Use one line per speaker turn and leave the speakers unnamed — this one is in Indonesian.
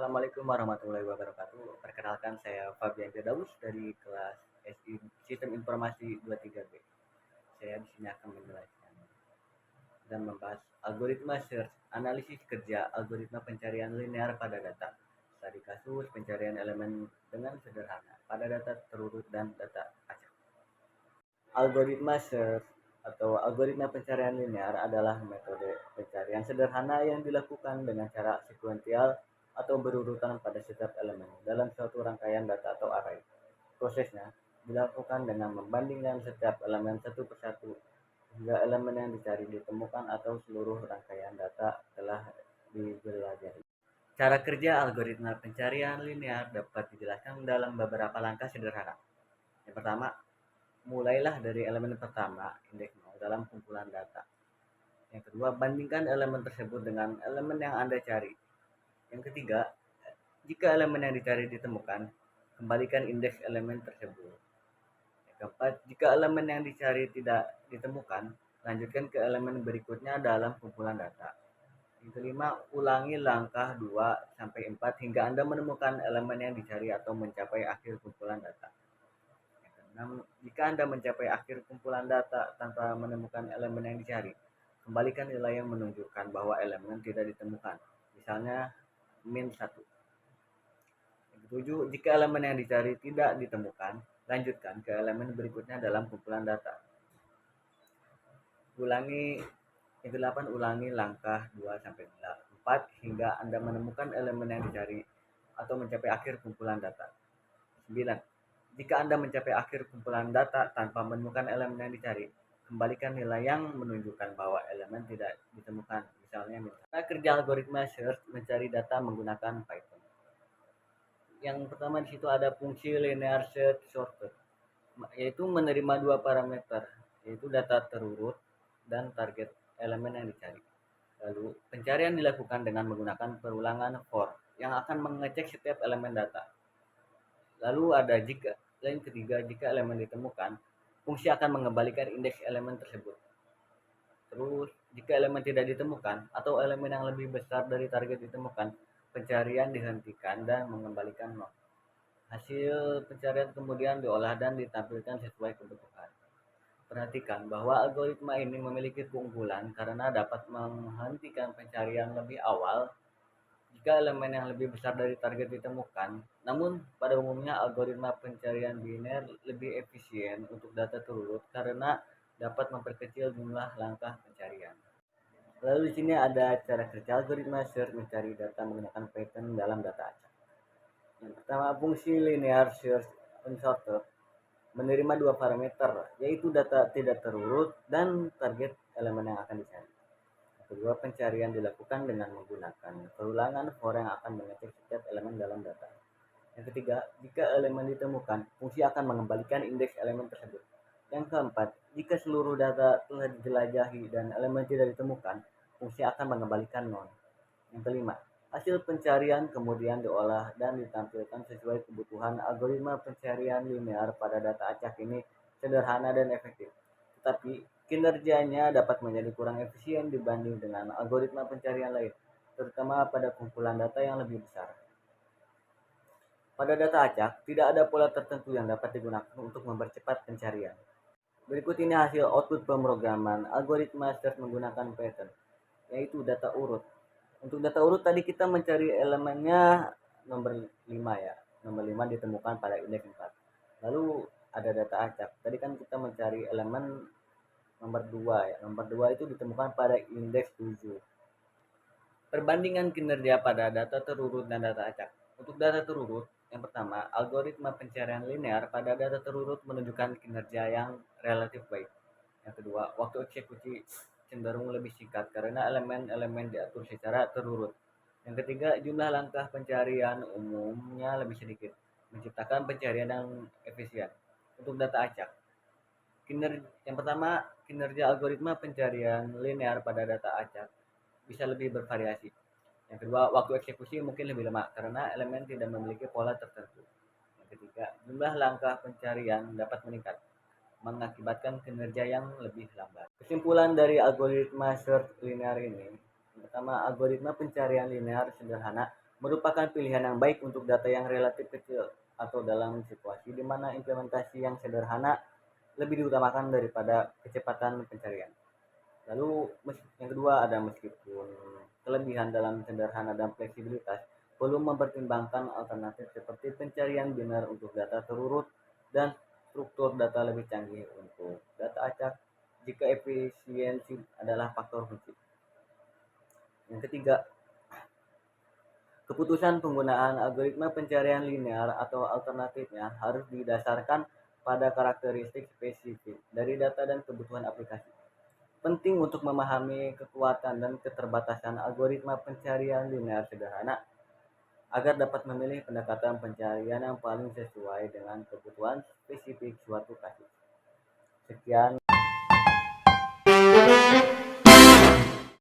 Assalamualaikum warahmatullahi wabarakatuh. Perkenalkan saya Fabian Firdaus dari kelas SI Sistem Informasi 23B. Saya di sini akan menjelaskan dan membahas algoritma search, analisis kerja algoritma pencarian linear pada data. Studi kasus pencarian elemen dengan sederhana pada data terurut dan data acak. Algoritma search atau algoritma pencarian linear adalah metode pencarian sederhana yang dilakukan dengan cara sekuensial atau berurutan pada setiap elemen dalam suatu rangkaian data atau array. Prosesnya dilakukan dengan membandingkan setiap elemen satu persatu hingga elemen yang dicari ditemukan atau seluruh rangkaian data telah dijelajahi. Cara kerja algoritma pencarian linear dapat dijelaskan dalam beberapa langkah sederhana. Yang pertama, mulailah dari elemen pertama, indeks 0, dalam kumpulan data. Yang kedua, bandingkan elemen tersebut dengan elemen yang Anda cari. Yang ketiga, jika elemen yang dicari ditemukan, kembalikan indeks elemen tersebut. Yang keempat, jika elemen yang dicari tidak ditemukan, lanjutkan ke elemen berikutnya dalam kumpulan data. Yang kelima, ulangi langkah 2-4 hingga Anda menemukan elemen yang dicari atau mencapai akhir kumpulan data. Jika Anda mencapai akhir kumpulan data tanpa menemukan elemen yang dicari, kembalikan nilai yang menunjukkan bahwa elemen tidak ditemukan, misalnya -1. Yang ketujuh, jika elemen yang dicari tidak ditemukan, lanjutkan ke elemen berikutnya dalam kumpulan data. Yang kedelapan, ulangi langkah 2-4 hingga Anda menemukan elemen yang dicari atau mencapai akhir kumpulan data. 9. Jika Anda mencapai akhir kumpulan data tanpa menemukan elemen yang dicari, kembalikan nilai yang menunjukkan bahwa elemen tidak ditemukan. Misalnya, kerja algoritma search mencari data menggunakan Python. Yang pertama di situ ada fungsi linear search sorted, yaitu menerima dua parameter, yaitu data terurut dan target elemen yang dicari. Lalu, pencarian dilakukan dengan menggunakan perulangan for yang akan mengecek setiap elemen data. Lalu ada yang ketiga, jika elemen ditemukan, fungsi akan mengembalikan indeks elemen tersebut. Terus, jika elemen tidak ditemukan atau elemen yang lebih besar dari target ditemukan, pencarian dihentikan dan mengembalikan 0. Hasil pencarian kemudian diolah dan ditampilkan sesuai kebutuhan. Perhatikan bahwa algoritma ini memiliki keunggulan karena dapat menghentikan pencarian lebih awal jika elemen yang lebih besar dari target ditemukan. Namun, pada umumnya algoritma pencarian biner lebih efisien untuk data terurut karena dapat memperkecil jumlah langkah pencarian. Lalu di sini ada cara kerja algoritma search mencari data menggunakan Python dalam data acak. Yang pertama, fungsi linear search unsorted menerima dua parameter, yaitu data tidak terurut dan target elemen yang akan dicari. Kedua, pencarian dilakukan dengan menggunakan perulangan for yang akan mengecek setiap elemen dalam data. Yang ketiga, jika elemen ditemukan, fungsi akan mengembalikan indeks elemen tersebut. Yang keempat, jika seluruh data telah dijelajahi dan elemen tidak ditemukan, fungsi akan mengembalikan 0. Yang kelima, hasil pencarian kemudian diolah dan ditampilkan sesuai kebutuhan. Algoritma pencarian linear pada data acak ini sederhana dan efektif, tetapi kinerjanya dapat menjadi kurang efisien dibanding dengan algoritma pencarian lain, terutama pada kumpulan data yang lebih besar. Pada data acak, tidak ada pola tertentu yang dapat digunakan untuk mempercepat pencarian. Berikut ini hasil output pemrograman algoritma search menggunakan Python, yaitu data urut. Untuk data urut tadi kita mencari elemennya nomor 5 ya. Nomor 5 ditemukan pada indeks 4. Lalu ada data acak. Tadi kan kita mencari elemen nomor 2 ya. Nomor 2 itu ditemukan pada indeks 7. Perbandingan kinerja pada data terurut dan data acak. Untuk data terurut, yang pertama, algoritma pencarian linear pada data terurut menunjukkan kinerja yang relatif baik. Yang kedua, waktu eksekusi cenderung lebih singkat karena elemen-elemen diatur secara terurut. Yang ketiga, jumlah langkah pencarian umumnya lebih sedikit, menciptakan pencarian yang efisien. Untuk data acak, yang pertama, kinerja algoritma pencarian linear pada data acak bisa lebih bervariasi. Yang kedua, waktu eksekusi mungkin lebih lemah karena elemen tidak memiliki pola tertentu. Yang ketiga, jumlah langkah pencarian dapat meningkat, mengakibatkan kinerja yang lebih lambat. Kesimpulan dari algoritma search linear ini, yang pertama, algoritma pencarian linear sederhana merupakan pilihan yang baik untuk data yang relatif kecil atau dalam situasi di mana implementasi yang sederhana lebih diutamakan daripada kecepatan pencarian. Lalu yang kedua ada meskipun kelebihan dalam sederhana dan fleksibilitas, perlu mempertimbangkan alternatif seperti pencarian biner untuk data terurut dan struktur data lebih canggih untuk data acak jika efisiensi adalah faktor kunci. Yang ketiga, keputusan penggunaan algoritma pencarian linear atau alternatifnya harus didasarkan pada karakteristik spesifik dari data dan kebutuhan aplikasi. Penting untuk memahami kekuatan dan keterbatasan algoritma pencarian linear sederhana agar dapat memilih pendekatan pencarian yang paling sesuai dengan kebutuhan spesifik suatu kasus. Sekian.